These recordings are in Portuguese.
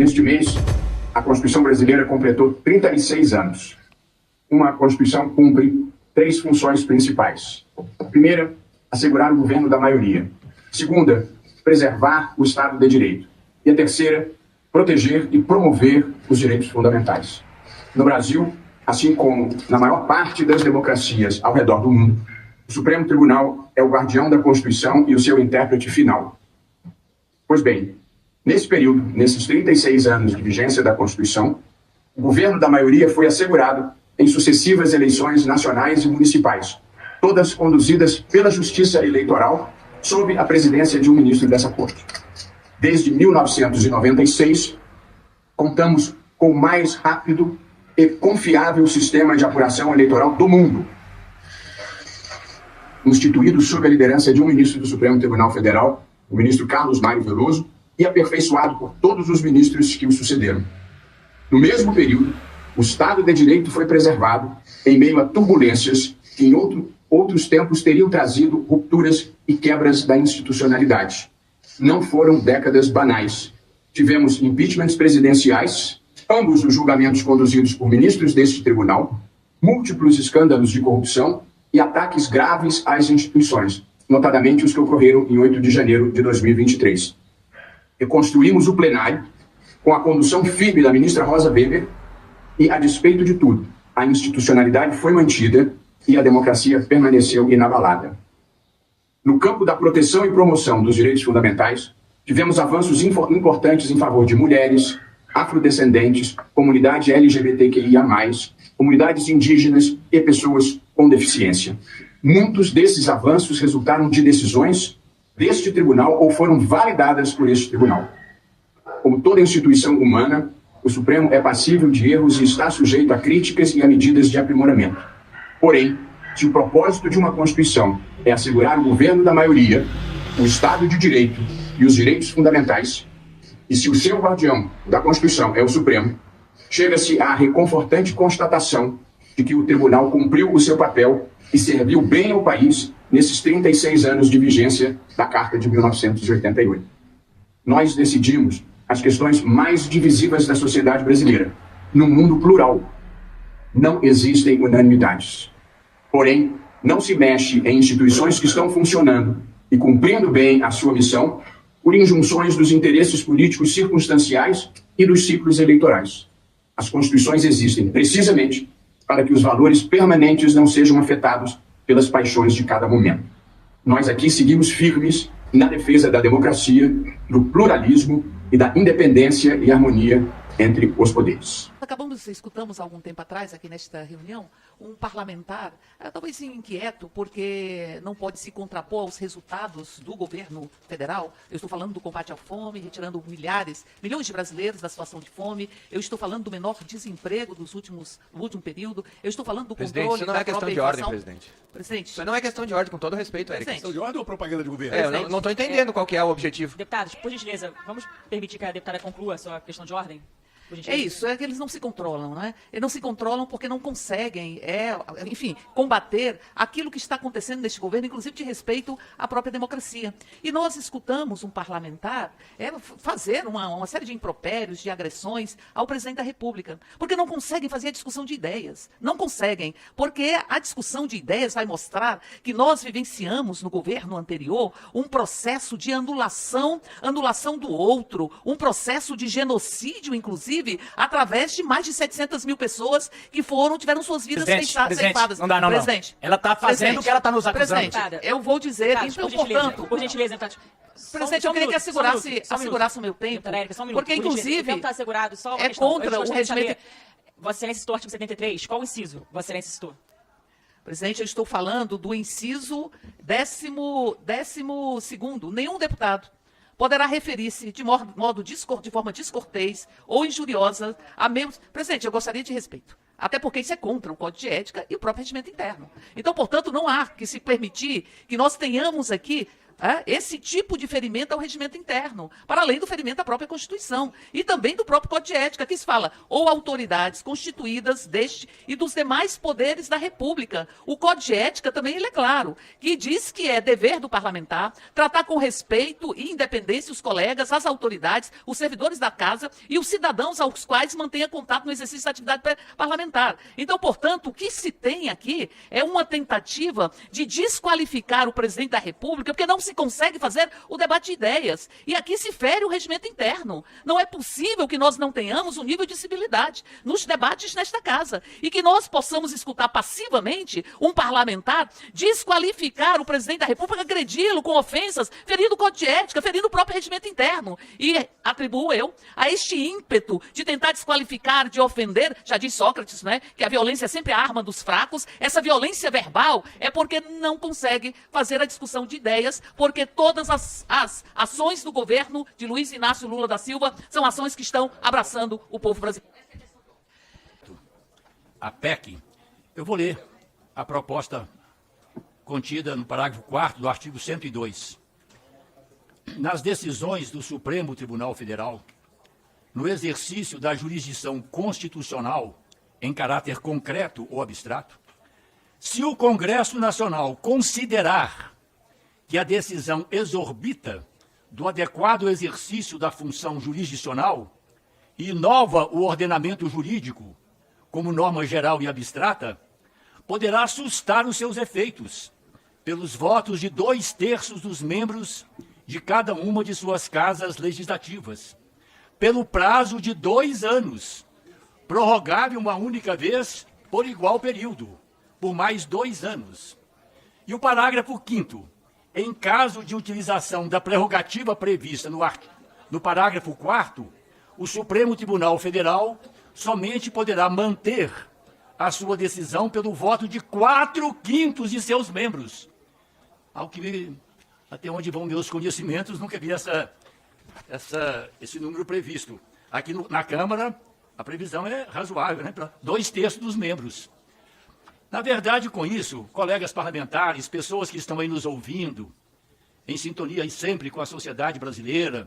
Neste mês, a Constituição brasileira completou 36 anos. Uma Constituição cumpre 3 funções principais. A primeira, assegurar o governo da maioria. A segunda, preservar o Estado de Direito. E a terceira, proteger e promover os direitos fundamentais. No Brasil, assim como na maior parte das democracias ao redor do mundo, o Supremo Tribunal é o guardião da Constituição e o seu intérprete final. Pois bem, nesse período, nesses 36 anos de vigência da Constituição, o governo da maioria foi assegurado em sucessivas eleições nacionais e municipais, todas conduzidas pela Justiça Eleitoral, sob a presidência de um ministro dessa Corte. Desde 1996, contamos com o mais rápido e confiável sistema de apuração eleitoral do mundo, instituído sob a liderança de um ministro do Supremo Tribunal Federal, o ministro Carlos Mário Veloso, e aperfeiçoado por todos os ministros que o sucederam. No mesmo período, o Estado de Direito foi preservado em meio a turbulências que em outros tempos teriam trazido rupturas e quebras da institucionalidade. Não foram décadas banais. Tivemos impeachments presidenciais, ambos os julgamentos conduzidos por ministros deste tribunal, múltiplos escândalos de corrupção e ataques graves às instituições, notadamente os que ocorreram em 8 de janeiro de 2023. Reconstruímos o plenário com a condução firme da ministra Rosa Weber e, a despeito de tudo, a institucionalidade foi mantida e a democracia permaneceu inabalada. No campo da proteção e promoção dos direitos fundamentais, tivemos avanços importantes em favor de mulheres, afrodescendentes, comunidade LGBTQIA+, comunidades indígenas e pessoas com deficiência. Muitos desses avanços resultaram de decisões deste tribunal ou foram validadas por este tribunal. Como toda instituição humana, o Supremo é passível de erros e está sujeito a críticas e a medidas de aprimoramento. Porém, se o propósito de uma Constituição é assegurar o governo da maioria, o Estado de Direito e os direitos fundamentais, e se o seu guardião da Constituição é o Supremo, chega-se à reconfortante constatação de que o Tribunal cumpriu o seu papel e serviu bem ao país nesses 36 anos de vigência da Carta de 1988. Nós decidimos as questões mais divisivas da sociedade brasileira, num mundo plural. Não existem unanimidades. Porém, não se mexe em instituições que estão funcionando e cumprindo bem a sua missão por injunções dos interesses políticos circunstanciais e dos ciclos eleitorais. As constituições existem precisamente para que os valores permanentes não sejam afetados pelas paixões de cada momento. Nós aqui seguimos firmes na defesa da democracia, do pluralismo e da independência e harmonia entre os poderes. Escutamos há algum tempo atrás, aqui nesta reunião, um parlamentar, talvez inquieto, porque não pode se contrapor aos resultados do governo federal. Eu estou falando do combate à fome, retirando milhões de brasileiros da situação de fome. Eu estou falando do menor desemprego do último período. Eu estou falando do controle isso não é questão de ordem, presidente. Isso não é questão de ordem, com todo respeito, Érica. Questão de ordem ou propaganda de governo? Eu não estou entendendo qual que é o objetivo. Deputados, por gentileza, vamos permitir que a deputada conclua a sua questão de ordem? É isso, é que eles não se controlam, né? Eles não se controlam porque não conseguem, combater aquilo que está acontecendo neste governo, inclusive de respeito à própria democracia. E nós escutamos um parlamentar fazer uma série de impropérios, de agressões ao presidente da República, porque não conseguem fazer a discussão de ideias. Não conseguem, porque a discussão de ideias vai mostrar que nós vivenciamos no governo anterior um processo de anulação do outro, um processo de genocídio, inclusive, através de mais de 700 mil pessoas que tiveram suas vidas ceifadas. Não. Ela está fazendo o que ela está nos acusando. Presidente, eu vou dizer, então, portanto... Por gentileza, presidente, eu queria que assegurasse o meu tempo, porque, inclusive, é contra o regimento... Vossa Excelência citou o artigo 73. Qual o inciso Vossa Excelência citou? Presidente, eu estou falando do inciso 12º. Nenhum deputado poderá referir-se de forma descortês ou injuriosa a membros... Presidente, eu gostaria de respeito. Até porque isso é contra o Código de Ética e o próprio regimento interno. Então, portanto, não há que se permitir que nós tenhamos aqui esse tipo de ferimento ao regimento interno, para além do ferimento à própria Constituição e também do próprio Código de Ética, que se fala ou autoridades constituídas deste e dos demais poderes da República. O Código de Ética também ele é claro, que diz que é dever do parlamentar tratar com respeito e independência os colegas, as autoridades, os servidores da casa e os cidadãos aos quais mantenha contato no exercício da atividade parlamentar. Então, portanto, o que se tem aqui é uma tentativa de desqualificar o presidente da República, porque não se consegue fazer o debate de ideias. E aqui se fere o regimento interno. Não é possível que nós não tenhamos um nível de civilidade nos debates nesta casa e que nós possamos escutar passivamente um parlamentar desqualificar o presidente da República, agredi-lo com ofensas, ferindo o Código de Ética, ferindo o próprio regimento interno. E atribuo eu a este ímpeto de tentar desqualificar, de ofender, já diz Sócrates, né, que a violência é sempre a arma dos fracos. Essa violência verbal é porque não consegue fazer a discussão de ideias, porque todas as ações do governo de Luiz Inácio Lula da Silva são ações que estão abraçando o povo brasileiro. A PEC, eu vou ler a proposta contida no parágrafo 4º do artigo 102. Nas decisões do Supremo Tribunal Federal, no exercício da jurisdição constitucional em caráter concreto ou abstrato, se o Congresso Nacional considerar que a decisão exorbita do adequado exercício da função jurisdicional e inova o ordenamento jurídico como norma geral e abstrata, poderá sustar os seus efeitos pelos votos de 2/3 dos membros de cada uma de suas casas legislativas, pelo prazo de 2 anos, prorrogável uma única vez por igual período, por mais 2 anos. E o parágrafo 5º, em caso de utilização da prerrogativa prevista no parágrafo 4º, o Supremo Tribunal Federal somente poderá manter a sua decisão pelo voto de 4/5 de seus membros. Até onde vão meus conhecimentos, nunca vi esse número previsto. Aqui na Câmara, a previsão é razoável, né? Para 2/3 dos membros. Na verdade, com isso, colegas parlamentares, pessoas que estão aí nos ouvindo, em sintonia e sempre com a sociedade brasileira,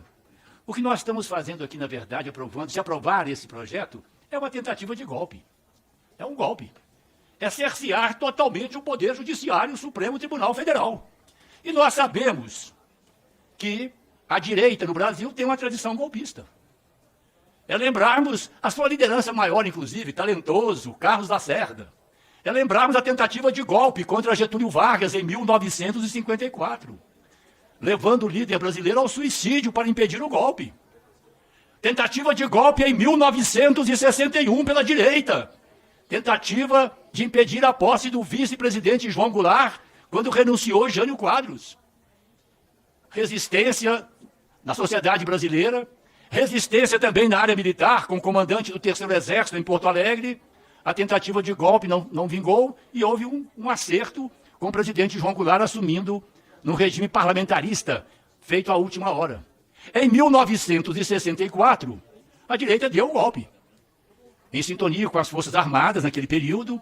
o que nós estamos fazendo aqui, na verdade, se aprovar esse projeto, é uma tentativa de golpe. É um golpe. É cercear totalmente o Poder Judiciário e o Supremo Tribunal Federal. E nós sabemos que a direita no Brasil tem uma tradição golpista. É lembrarmos a sua liderança maior, inclusive, talentoso, Carlos Lacerda. É lembrarmos a tentativa de golpe contra Getúlio Vargas em 1954, levando o líder brasileiro ao suicídio para impedir o golpe. Tentativa de golpe em 1961 pela direita. Tentativa de impedir a posse do vice-presidente João Goulart quando renunciou Jânio Quadros. Resistência na sociedade brasileira, resistência também na área militar, com o comandante do 3º Exército em Porto Alegre. A tentativa de golpe não vingou e houve um acerto com o presidente João Goulart assumindo no regime parlamentarista, feito à última hora. Em 1964, a direita deu o golpe, em sintonia com as Forças Armadas naquele período,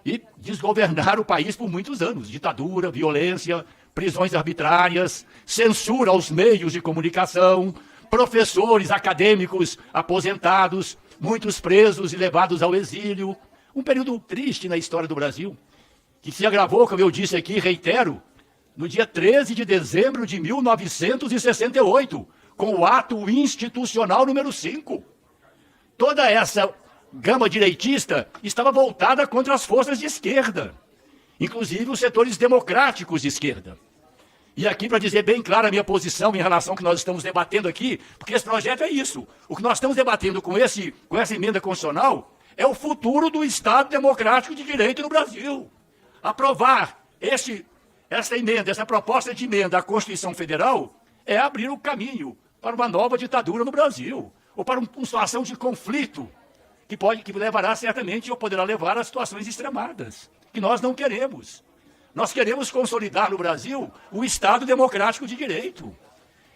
e desgovernaram o país por muitos anos. Ditadura, violência, prisões arbitrárias, censura aos meios de comunicação, professores acadêmicos aposentados, muitos presos e levados ao exílio. Um período triste na história do Brasil, que se agravou, como eu disse aqui, reitero, no dia 13 de dezembro de 1968, com o ato institucional número 5. Toda essa gama direitista estava voltada contra as forças de esquerda, inclusive os setores democráticos de esquerda. E aqui, para dizer bem clara a minha posição em relação ao que nós estamos debatendo aqui, porque esse projeto é isso. O que nós estamos debatendo com essa emenda constitucional é o futuro do Estado democrático de direito no Brasil. Aprovar essa emenda, essa proposta de emenda à Constituição Federal é abrir o caminho para uma nova ditadura no Brasil, ou para uma situação de conflito que levará certamente ou poderá levar a situações extremadas, que nós não queremos. Nós queremos consolidar no Brasil o Estado democrático de direito.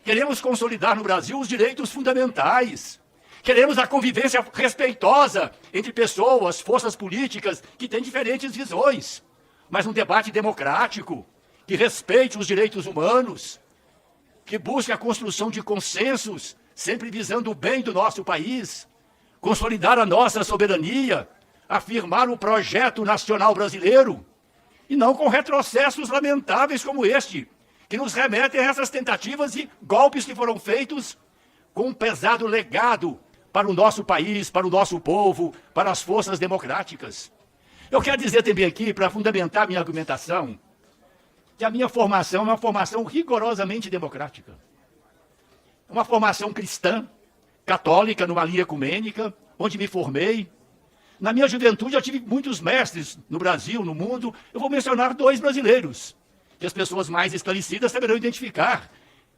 Queremos consolidar no Brasil os direitos fundamentais. Queremos a convivência respeitosa entre pessoas, forças políticas que têm diferentes visões, mas um debate democrático que respeite os direitos humanos, que busque a construção de consensos, sempre visando o bem do nosso país, consolidar a nossa soberania, afirmar o projeto nacional brasileiro, e não com retrocessos lamentáveis como este, que nos remetem a essas tentativas e golpes que foram feitos com um pesado legado para o nosso país, para o nosso povo, para as forças democráticas. Eu quero dizer também aqui, para fundamentar minha argumentação, que a minha formação é uma formação rigorosamente democrática. É uma formação cristã, católica, numa linha ecumênica, onde me formei. Na minha juventude eu tive muitos mestres no Brasil, no mundo. Eu vou mencionar 2 brasileiros, que as pessoas mais esclarecidas saberão identificar,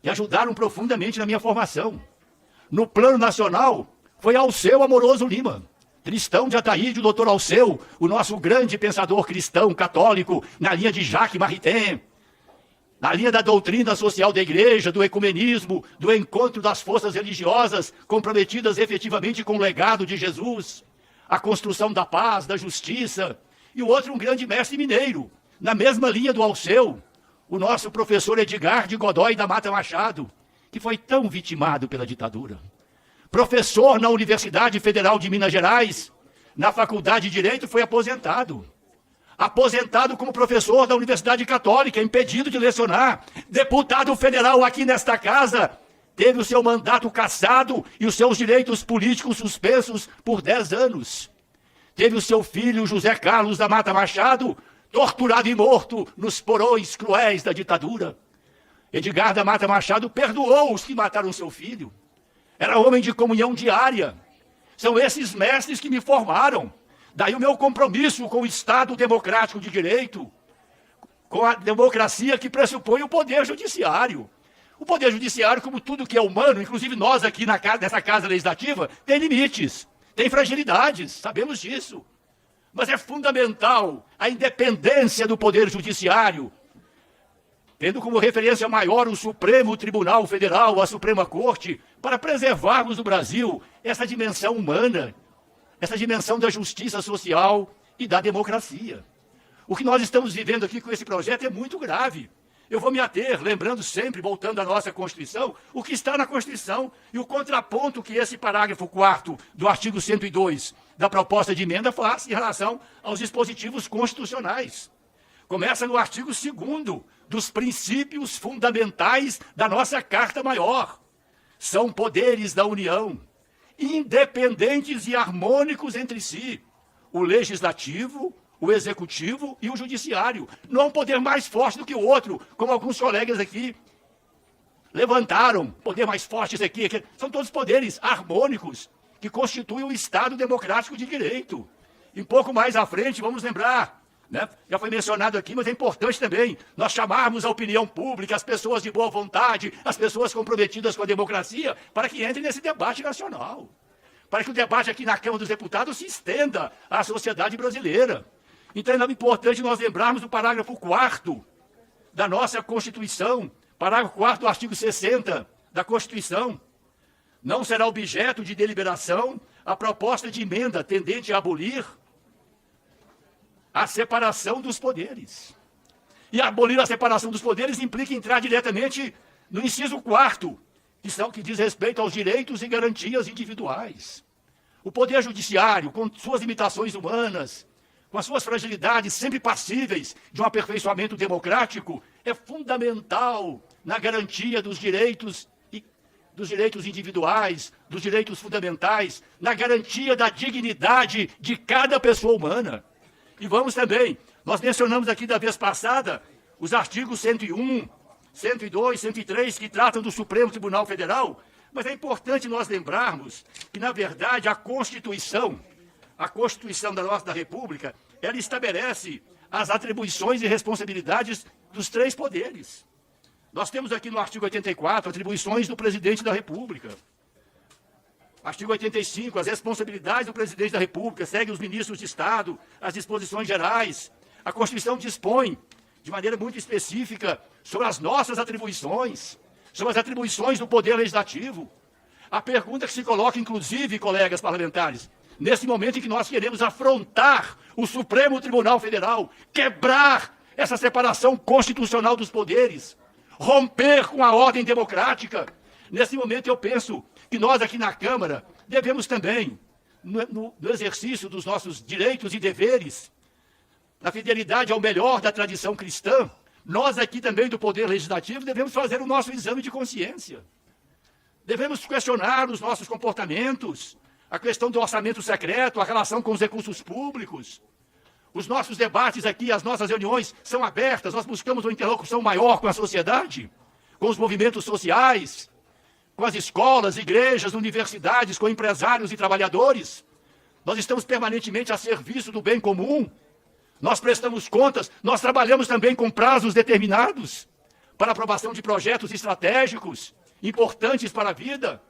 e ajudaram profundamente na minha formação. No plano nacional, foi Alceu Amoroso Lima, cristão de Ataíde, o doutor Alceu, o nosso grande pensador cristão católico, na linha de Jacques Maritain, na linha da doutrina social da igreja, do ecumenismo, do encontro das forças religiosas comprometidas efetivamente com o legado de Jesus, a construção da paz, da justiça. E o outro, um grande mestre mineiro, na mesma linha do Alceu, o nosso professor Edgar de Godoy da Mata Machado, que foi tão vitimado pela ditadura. Professor na Universidade Federal de Minas Gerais, na Faculdade de Direito, foi aposentado. Aposentado como professor da Universidade Católica, impedido de lecionar. Deputado federal aqui nesta casa, teve o seu mandato cassado e os seus direitos políticos suspensos por 10 anos. Teve o seu filho, José Carlos da Mata Machado, torturado e morto nos porões cruéis da ditadura. Edgar da Mata Machado perdoou os que mataram seu filho. Era homem de comunhão diária. São esses mestres que me formaram. Daí o meu compromisso com o Estado democrático de direito, com a democracia que pressupõe o poder judiciário. O poder judiciário, como tudo que é humano, inclusive nós aqui nessa casa legislativa, tem limites, tem fragilidades, sabemos disso. Mas é fundamental a independência do poder judiciário, tendo como referência maior o Supremo Tribunal Federal, a Suprema Corte, para preservarmos no Brasil essa dimensão humana, essa dimensão da justiça social e da democracia. O que nós estamos vivendo aqui com esse projeto é muito grave. Eu vou me ater, lembrando sempre, voltando à nossa Constituição, o que está na Constituição e o contraponto que esse parágrafo 4º do artigo 102 da proposta de emenda faz em relação aos dispositivos constitucionais. Começa no artigo 2º dos princípios fundamentais da nossa Carta Maior. São poderes da União, independentes e harmônicos entre si, o legislativo, o executivo e o judiciário. Não há um poder mais forte do que o outro, como alguns colegas aqui levantaram. Poder mais forte esse aqui. São todos poderes harmônicos que constituem o Estado democrático de direito. E um pouco mais à frente, vamos lembrar, né? Já foi mencionado aqui, mas é importante também nós chamarmos a opinião pública, as pessoas de boa vontade, as pessoas comprometidas com a democracia, para que entrem nesse debate nacional. Para que o debate aqui na Câmara dos Deputados se estenda à sociedade brasileira. Então é importante nós lembrarmos do parágrafo 4º da nossa Constituição, parágrafo 4º do artigo 60 da Constituição. Não será objeto de deliberação a proposta de emenda tendente a abolir a separação dos poderes. E abolir a separação dos poderes implica entrar diretamente no inciso 4º, que diz respeito aos direitos e garantias individuais. O Poder Judiciário, com suas limitações humanas, com as suas fragilidades sempre passíveis de um aperfeiçoamento democrático, é fundamental na garantia dos direitos individuais, dos direitos fundamentais, na garantia da dignidade de cada pessoa humana. E vamos também, nós mencionamos aqui da vez passada, os artigos 101, 102, 103, que tratam do Supremo Tribunal Federal, mas é importante nós lembrarmos que, na verdade, a Constituição da República, ela estabelece as atribuições e responsabilidades dos 3 poderes. Nós temos aqui no artigo 84 atribuições do presidente da República. Artigo 85, as responsabilidades do presidente da República, segue os ministros de Estado, as disposições gerais. A Constituição dispõe, de maneira muito específica, sobre as nossas atribuições, sobre as atribuições do Poder Legislativo. A pergunta que se coloca, inclusive, colegas parlamentares, nesse momento em que nós queremos afrontar o Supremo Tribunal Federal, quebrar essa separação constitucional dos poderes, romper com a ordem democrática. Nesse momento eu penso que nós aqui na Câmara devemos também, no exercício dos nossos direitos e deveres, na fidelidade ao melhor da tradição cristã, nós aqui também do Poder Legislativo devemos fazer o nosso exame de consciência. Devemos questionar os nossos comportamentos, a questão do orçamento secreto, a relação com os recursos públicos. Os nossos debates aqui, as nossas reuniões são abertas, nós buscamos uma interlocução maior com a sociedade, com os movimentos sociais, com as escolas, igrejas, universidades, com empresários e trabalhadores. Nós estamos permanentemente a serviço do bem comum. Nós prestamos contas, nós trabalhamos também com prazos determinados para aprovação de projetos estratégicos importantes para a vida.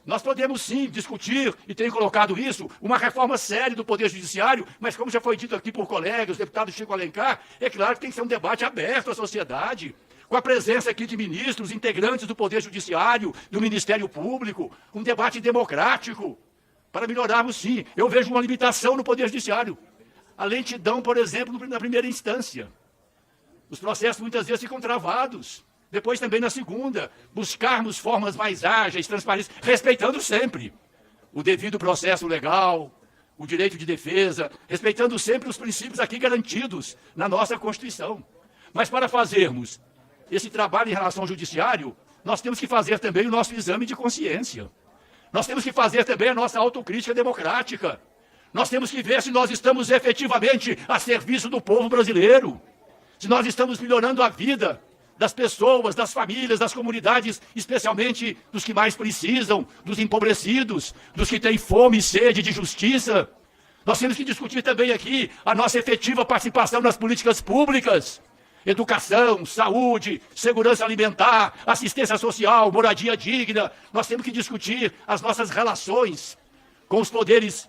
Nós podemos sim discutir, e tenho colocado isso, uma reforma séria do Poder Judiciário, mas como já foi dito aqui por colegas, o deputado Chico Alencar, é claro que tem que ser um debate aberto à sociedade, com a presença aqui de ministros, integrantes do Poder Judiciário, do Ministério Público, um debate democrático, para melhorarmos sim. Eu vejo uma limitação no Poder Judiciário. A lentidão, por exemplo, na primeira instância. Os processos muitas vezes ficam travados. Depois também na segunda. Buscarmos formas mais ágeis, transparentes, respeitando sempre o devido processo legal, o direito de defesa, respeitando sempre os princípios aqui garantidos na nossa Constituição. Mas para fazermos esse trabalho em relação ao judiciário, nós temos que fazer também o nosso exame de consciência. Nós temos que fazer também a nossa autocrítica democrática. Nós temos que ver se nós estamos efetivamente a serviço do povo brasileiro, se nós estamos melhorando a vida das pessoas, das famílias, das comunidades, especialmente dos que mais precisam, dos empobrecidos, dos que têm fome e sede de justiça. Nós temos que discutir também aqui a nossa efetiva participação nas políticas públicas, educação, saúde, segurança alimentar, assistência social, moradia digna. Nós temos que discutir as nossas relações com os poderes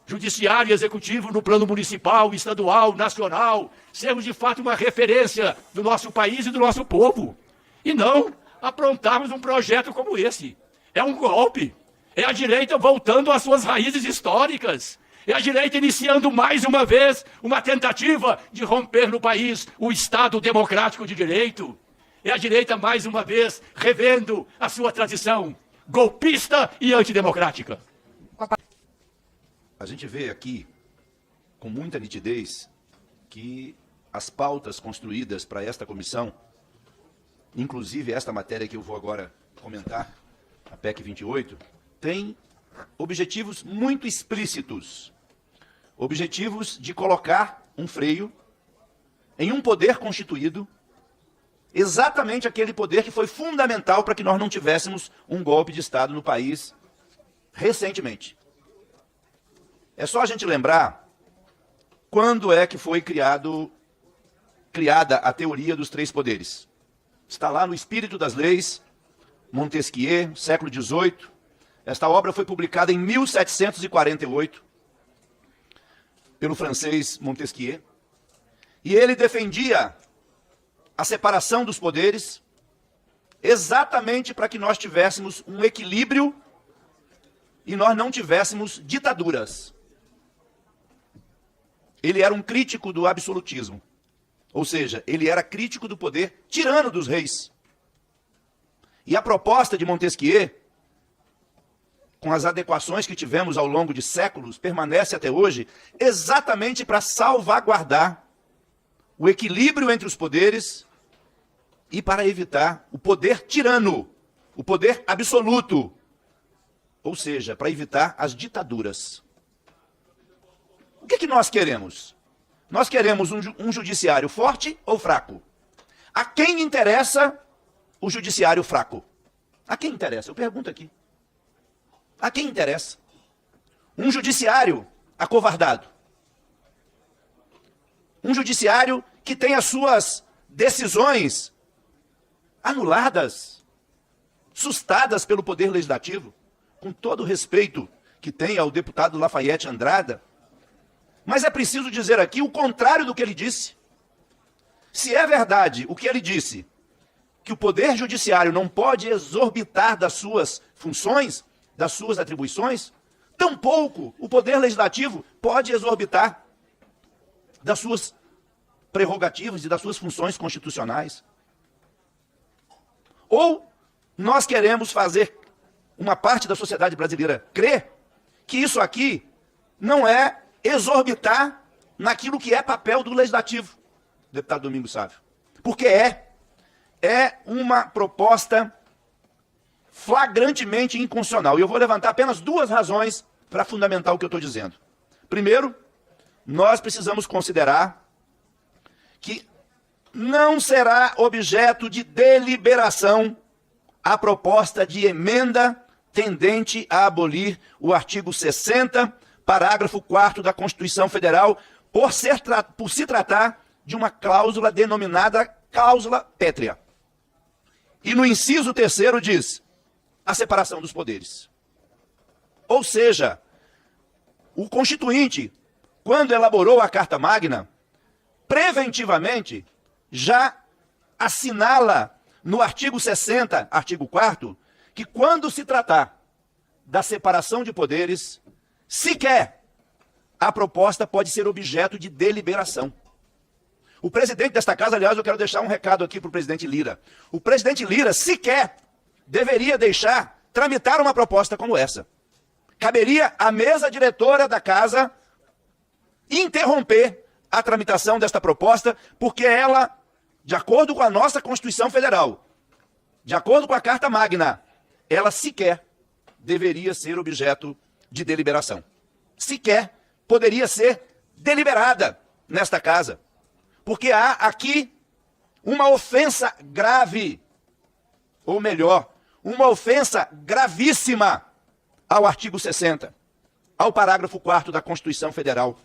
judiciário e executivo no plano municipal, estadual, nacional, sermos de fato uma referência do nosso país e do nosso povo. E não aprontarmos um projeto como esse. É um golpe. É a direita voltando às suas raízes históricas. É a direita iniciando mais uma vez uma tentativa de romper no país o Estado democrático de direito. É a direita mais uma vez revendo a sua tradição golpista e antidemocrática. A gente vê aqui, com muita nitidez, que as pautas construídas para esta comissão, inclusive esta matéria que eu vou agora comentar, a PEC 28, tem objetivos muito explícitos. Objetivos de colocar um freio em um poder constituído, exatamente aquele poder que foi fundamental para que nós não tivéssemos um golpe de Estado no país recentemente. É só a gente lembrar quando é que foi criada a teoria dos três poderes. Está lá no Espírito das Leis, Montesquieu, século XVIII. Esta obra foi publicada em 1748, pelo francês Montesquieu. E ele defendia a separação dos poderes, exatamente para que nós tivéssemos um equilíbrio e nós não tivéssemos ditaduras. Ele era um crítico do absolutismo. Ou seja, ele era crítico do poder tirano dos reis. E a proposta de Montesquieu, com as adequações que tivemos ao longo de séculos, permanece até hoje, exatamente para salvaguardar o equilíbrio entre os poderes e para evitar o poder tirano, o poder absoluto. Ou seja, para evitar as ditaduras. O que nós queremos? Nós queremos um judiciário forte ou fraco? A quem interessa o judiciário fraco? A quem interessa? Eu pergunto aqui. A quem interessa? Um judiciário acovardado. Um judiciário que tem as suas decisões anuladas, sustadas pelo Poder Legislativo, com todo o respeito que tem ao deputado Lafayette Andrada. Mas é preciso dizer aqui o contrário do que ele disse. Se é verdade o que ele disse, que o Poder Judiciário não pode exorbitar das suas funções, das suas atribuições, tampouco o Poder Legislativo pode exorbitar das suas prerrogativas e das suas funções constitucionais. Ou nós queremos fazer uma parte da sociedade brasileira crer que isso aqui não é exorbitar naquilo que é papel do Legislativo, deputado Domingos Sávio. Porque é uma proposta flagrantemente inconstitucional. E eu vou levantar apenas duas razões para fundamentar o que eu estou dizendo. Primeiro, nós precisamos considerar que não será objeto de deliberação a proposta de emenda tendente a abolir o artigo 60, parágrafo 4º da Constituição Federal, por se tratar de uma cláusula denominada cláusula pétrea. E no inciso 3º diz a separação dos poderes. Ou seja, o Constituinte, quando elaborou a Carta Magna, preventivamente já assinala no artigo 60, artigo 4º, que quando se tratar da separação de poderes, sequer a proposta pode ser objeto de deliberação. O presidente desta casa, aliás, eu quero deixar um recado aqui para o presidente Lira. O presidente Lira sequer deveria deixar tramitar uma proposta como essa. Caberia à mesa diretora da casa interromper a tramitação desta proposta, porque ela, de acordo com a nossa Constituição Federal, de acordo com a Carta Magna, ela sequer deveria ser objeto de deliberação. Sequer poderia ser deliberada nesta casa. Porque há aqui uma ofensa grave, ou melhor, uma ofensa gravíssima ao artigo 60, ao parágrafo 4º da Constituição Federal.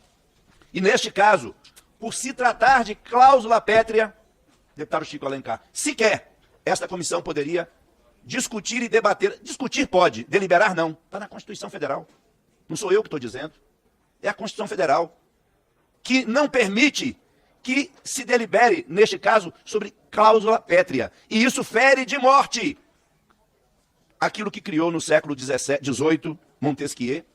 E neste caso, por se tratar de cláusula pétrea, deputado Chico Alencar, sequer esta comissão poderia discutir e debater. Discutir pode, deliberar não. Está na Constituição Federal. Não sou eu que estou dizendo. É a Constituição Federal que não permite que se delibere, neste caso, sobre cláusula pétrea. E isso fere de morte aquilo que criou no século XVIII Montesquieu,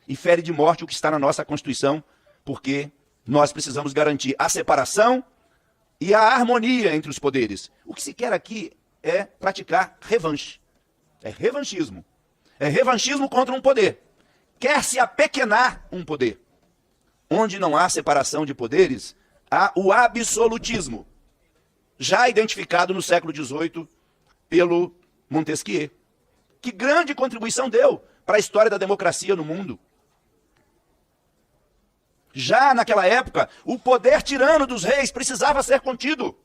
e fere de morte o que está na nossa Constituição, porque nós precisamos garantir a separação e a harmonia entre os poderes. O que se quer aqui é praticar revanche. É revanchismo. É revanchismo contra um poder. Quer-se apequenar um poder. Onde não há separação de poderes, há o absolutismo, já identificado no século XVIII pelo Montesquieu. Que grande contribuição deu para a história da democracia no mundo. Já naquela época, o poder tirano dos reis precisava ser contido.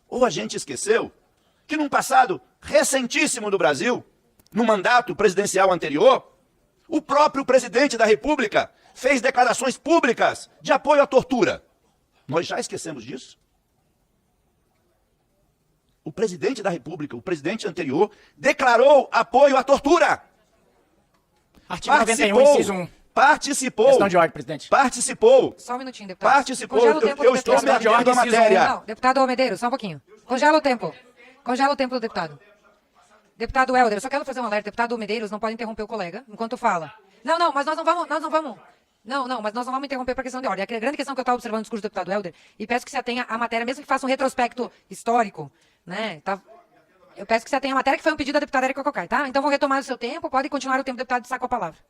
Ou a gente esqueceu que num passado recentíssimo do Brasil, no mandato presidencial anterior, o próprio presidente da República fez declarações públicas de apoio à tortura. Nós já esquecemos disso? O presidente da República, o presidente anterior, declarou apoio à tortura. Artigo 91, inciso 1. Participou. Questão de ordem, presidente. Participou. Só um minutinho, deputado. Participou. Congela o tempo Eu do estou deputado. me atendo à matéria. Não, deputado Medeiros, só um pouquinho. Congela o tempo. Congela o tempo do deputado. Deputado Helder, eu só quero fazer um alerta. Deputado Medeiros não pode interromper o colega enquanto fala. Não, mas nós não vamos. Não, mas nós não vamos interromper por questão de ordem. É a grande questão que eu estava observando no discurso do deputado Helder, e peço que se atenha à matéria, mesmo que faça um retrospecto histórico, né? Eu peço que se atenha à matéria que foi um pedido da deputada Érica Cocai, tá? Então vou retomar o seu tempo, pode continuar o tempo, deputado, saca a palavra.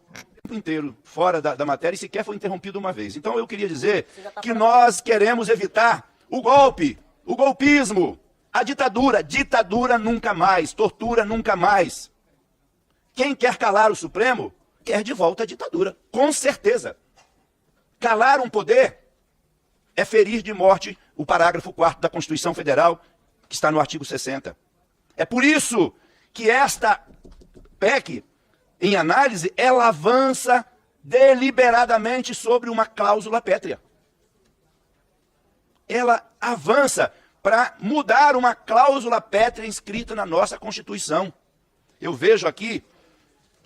O tempo inteiro fora da matéria e sequer foi interrompido uma vez. Então eu queria dizer que nós queremos evitar o golpe, o golpismo, a ditadura. Ditadura nunca mais, tortura nunca mais. Quem quer calar o Supremo quer de volta a ditadura, com certeza. Calar um poder é ferir de morte o parágrafo 4º da Constituição Federal, que está no artigo 60. É por isso que esta PEC, em análise, ela avança deliberadamente sobre uma cláusula pétrea. Ela avança para mudar uma cláusula pétrea inscrita na nossa Constituição. Eu vejo aqui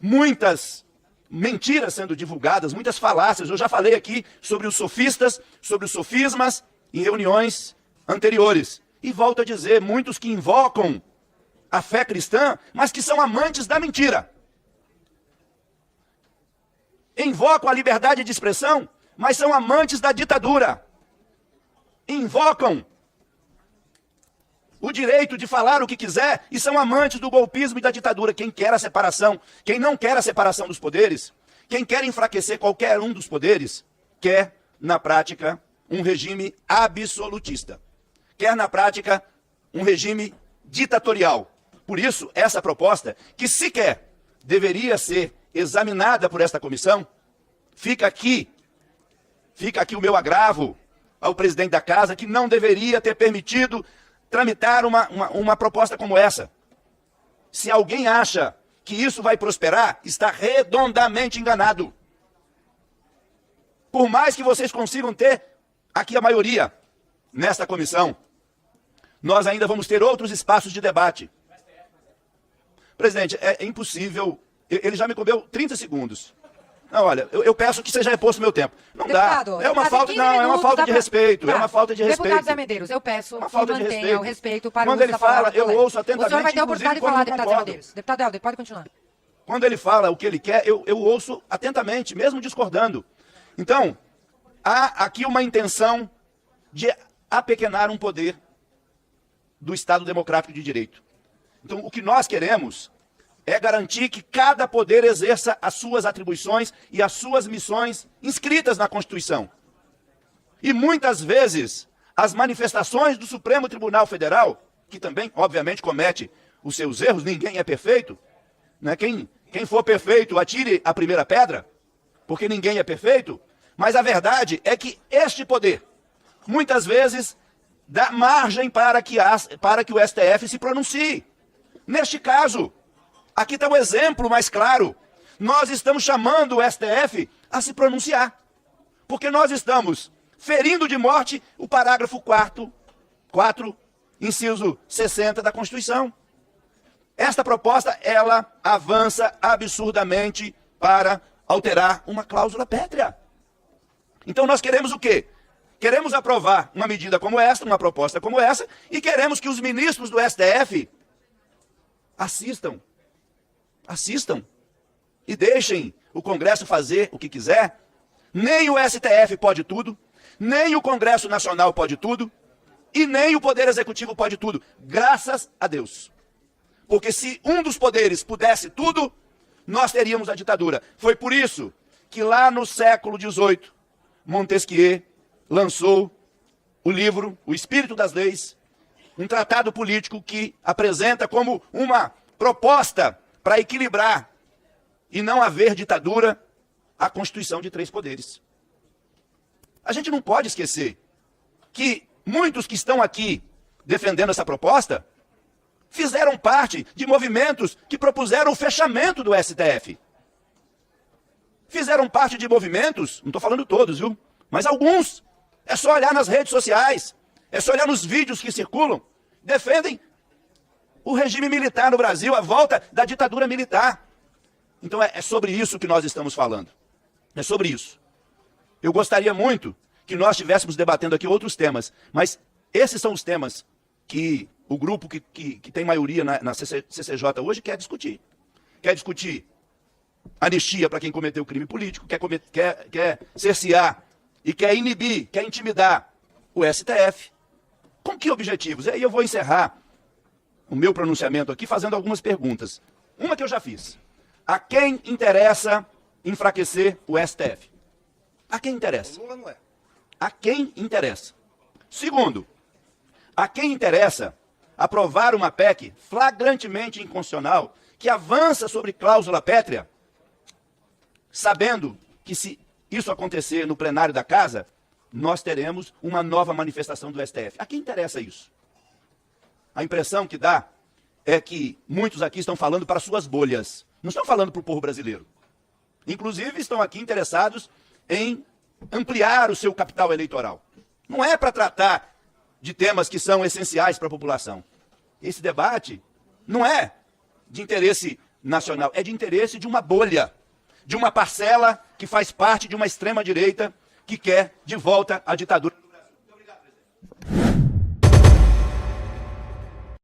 muitas mentiras sendo divulgadas, muitas falácias. Eu já falei aqui sobre os sofistas, sobre os sofismas em reuniões anteriores. E volto a dizer, muitos que invocam a fé cristã, mas que são amantes da mentira. Invocam a liberdade de expressão, mas são amantes da ditadura. Invocam o direito de falar o que quiser e são amantes do golpismo e da ditadura. Quem quer a separação, quem não quer a separação dos poderes, quem quer enfraquecer qualquer um dos poderes, quer, na prática, um regime absolutista. Quer, na prática, um regime ditatorial. Por isso, essa proposta, que sequer deveria ser examinada por esta comissão, fica aqui o meu agravo ao presidente da casa, que não deveria ter permitido tramitar uma proposta como essa. Se alguém acha que isso vai prosperar, está redondamente enganado. Por mais que vocês consigam ter aqui a maioria nesta comissão, nós ainda vamos ter outros espaços de debate. Presidente, é impossível. Ele já me cobrou 30 segundos. Não, olha, eu peço que seja reposto o meu tempo. Não Deputado, dá. É uma falta, não, é uma falta de respeito. É uma falta de respeito. Deputado Zé Medeiros, eu peço que mantenha o respeito para quando o uso ele da palavra fala, do eu colega. ouço atentamente. O senhor vai ter a oportunidade de falar, quando deputado Zé Medeiros. Deputado Helder, pode continuar. Quando ele fala o que ele quer, eu ouço atentamente, mesmo discordando. Então, há aqui uma intenção de apequenar um poder do Estado Democrático de Direito. Então, o que nós queremos é garantir que cada poder exerça as suas atribuições e as suas missões inscritas na Constituição. E muitas vezes, as manifestações do Supremo Tribunal Federal, que também, obviamente, comete os seus erros, ninguém é perfeito, né? Quem for perfeito, atire a primeira pedra, porque ninguém é perfeito, mas a verdade é que este poder, muitas vezes, dá margem para que o STF se pronuncie. Neste caso, aqui está o exemplo mais claro. Nós estamos chamando o STF a se pronunciar, porque nós estamos ferindo de morte o parágrafo 4, inciso 60 da Constituição. Esta proposta, ela avança absurdamente para alterar uma cláusula pétrea. Então nós queremos o quê? Queremos aprovar uma medida como esta, uma proposta como essa, e queremos que os ministros do STF assistam e deixem o Congresso fazer o que quiser. Nem o STF pode tudo, nem o Congresso Nacional pode tudo, e nem o Poder Executivo pode tudo, graças a Deus. Porque se um dos poderes pudesse tudo, nós teríamos a ditadura. Foi por isso que lá no século XVIII, Montesquieu lançou o livro O Espírito das Leis, um tratado político que apresenta como uma proposta para equilibrar e não haver ditadura a Constituição de 3 poderes. A gente não pode esquecer que muitos que estão aqui defendendo essa proposta fizeram parte de movimentos que propuseram o fechamento do STF. Fizeram parte de movimentos, não estou falando todos, viu? Mas alguns. É só olhar nas redes sociais, é só olhar nos vídeos que circulam. Defendem o regime militar no Brasil, a volta da ditadura militar. Então é sobre isso que nós estamos falando. É sobre isso. Eu gostaria muito que nós estivéssemos debatendo aqui outros temas, mas esses são os temas que o grupo que tem maioria na CCJ hoje quer discutir. Quer discutir anistia para quem cometeu crime político, quer cercear e quer inibir, quer intimidar o STF. Com que objetivos? E aí eu vou encerrar o meu pronunciamento aqui fazendo algumas perguntas. Uma que eu já fiz. A quem interessa enfraquecer o STF? A quem interessa? Lula não é. A quem interessa? Segundo, a quem interessa aprovar uma PEC flagrantemente inconstitucional que avança sobre cláusula pétrea, sabendo que se isso acontecer no plenário da Casa, nós teremos uma nova manifestação do STF. A quem interessa isso? A impressão que dá é que muitos aqui estão falando para suas bolhas. Não estão falando para o povo brasileiro. Inclusive, estão aqui interessados em ampliar o seu capital eleitoral. Não é para tratar de temas que são essenciais para a população. Esse debate não é de interesse nacional, é de interesse de uma bolha, de uma parcela que faz parte de uma extrema-direita que quer de volta a ditadura.